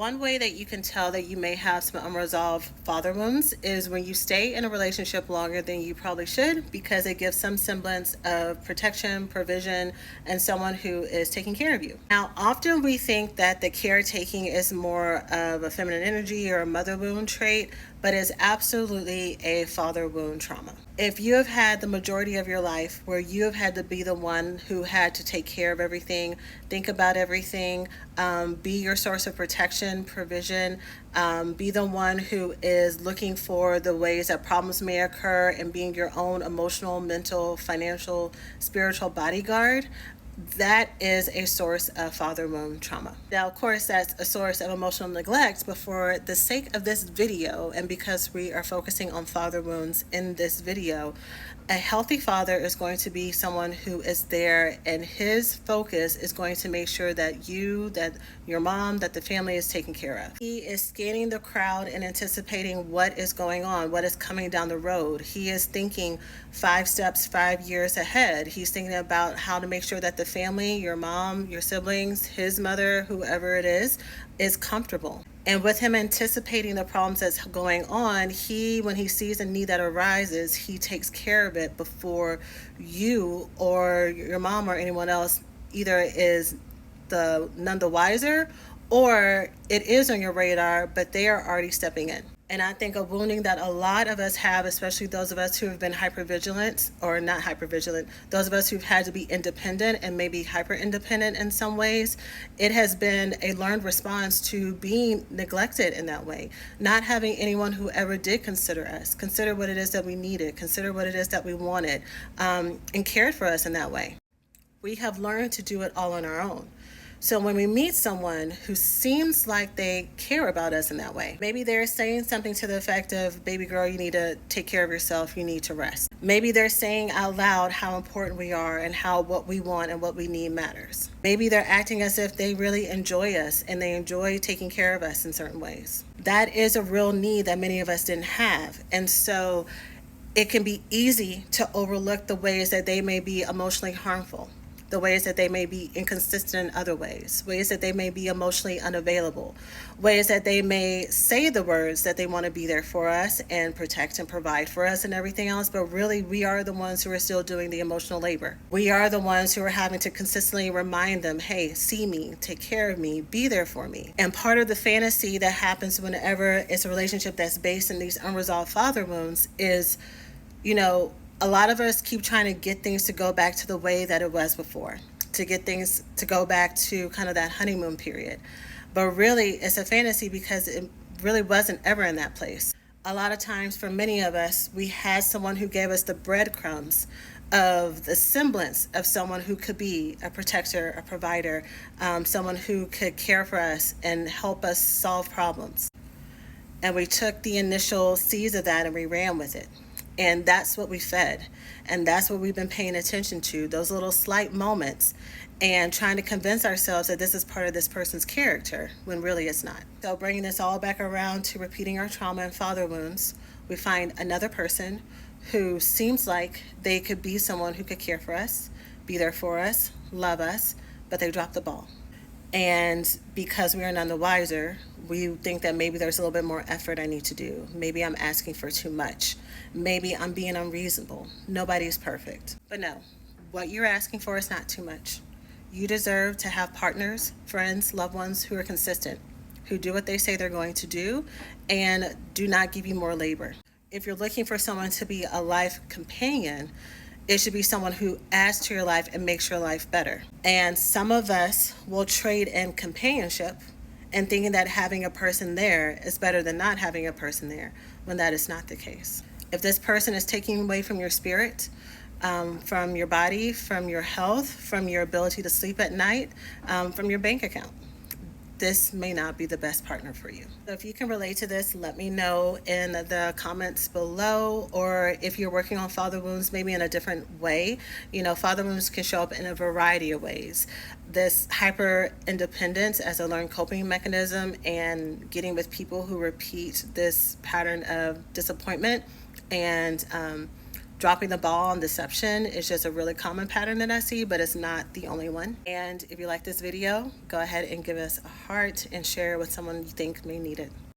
One way that you can tell that you may have some unresolved father wounds is when you stay in a relationship longer than you probably should, because it gives some semblance of protection, provision, and someone who is taking care of you. Now, often we think that the caretaking is more of a feminine energy or a mother wound trait, but it's absolutely a father wound trauma. If you have had the majority of your life where you have had to be the one who had to take care of everything, think about everything, be your source of protection, provision, be the one who is looking for the ways that problems may occur and being your own emotional, mental, financial, spiritual bodyguard, that is a source of father wound trauma. Now, of course, that's a source of emotional neglect, but for the sake of this video, and because we are focusing on father wounds in this video, a healthy father is going to be someone who is there, and his focus is going to make sure that that your mom, that the family is taken care of. He is scanning the crowd and anticipating what is going on, what is coming down the road. He is thinking 5 steps, 5 years ahead. He's thinking about how to make sure that the family, your mom, your siblings, his mother, whoever it is comfortable. And with him anticipating the problems that's going on, when he sees a need that arises, he takes care of it before you or your mom or anyone else either is none the wiser, or it is on your radar, but they are already stepping in. And I think a wounding that a lot of us have, especially those of us who have been hypervigilant, or not hypervigilant, those of us who've had to be independent and maybe hyper independent in some ways, it has been a learned response to being neglected in that way. Not having anyone who ever did consider us, consider what it is that we needed, consider what it is that we wanted, and cared for us in that way. We have learned to do it all on our own. So when we meet someone who seems like they care about us in that way, maybe they're saying something to the effect of, baby girl, you need to take care of yourself, you need to rest. Maybe they're saying out loud how important we are and how what we want and what we need matters. Maybe they're acting as if they really enjoy us and they enjoy taking care of us in certain ways. That is a real need that many of us didn't have. And so it can be easy to overlook the ways that they may be emotionally harmful, the ways that they may be inconsistent in other ways that they may be emotionally unavailable, ways that they may say the words that they want to be there for us and protect and provide for us and everything else, but really we are the ones who are still doing the emotional labor. We are the ones who are having to consistently remind them, hey, see me, take care of me, be there for me. And part of the fantasy that happens whenever it's a relationship that's based in these unresolved father wounds is, a lot of us keep trying to get things to go back to the way that it was before, to get things to go back to kind of that honeymoon period. But really, it's a fantasy because it really wasn't ever in that place. A lot of times, for many of us, we had someone who gave us the breadcrumbs of the semblance of someone who could be a protector, a provider, someone who could care for us and help us solve problems. And we took the initial seeds of that and we ran with it. And that's what we fed. And that's what we've been paying attention to, those little slight moments, and trying to convince ourselves that this is part of this person's character, when really it's not. So bringing this all back around to repeating our trauma and father wounds, we find another person who seems like they could be someone who could care for us, be there for us, love us, but they dropped the ball. And because we are none the wiser, we think that maybe there's a little bit more effort I need to do. Maybe I'm asking for too much. Maybe I'm being unreasonable. Nobody's perfect. But no, what you're asking for is not too much. You deserve to have partners, friends, loved ones who are consistent, who do what they say they're going to do, and do not give you more labor. If you're looking for someone to be a life companion, it should be someone who adds to your life and makes your life better. And some of us will trade in companionship and thinking that having a person there is better than not having a person there, when that is not the case. If this person is taking away from your spirit, from your body, from your health, from your ability to sleep at night, from your bank account, this may not be the best partner for you. So if you can relate to this, let me know in the comments below, or if you're working on father wounds, maybe in a different way. Father wounds can show up in a variety of ways. This hyper independence as a learned coping mechanism and getting with people who repeat this pattern of disappointment and dropping the ball on deception is just a really common pattern that I see, but it's not the only one. And if you like this video, go ahead and give us a heart and share it with someone you think may need it.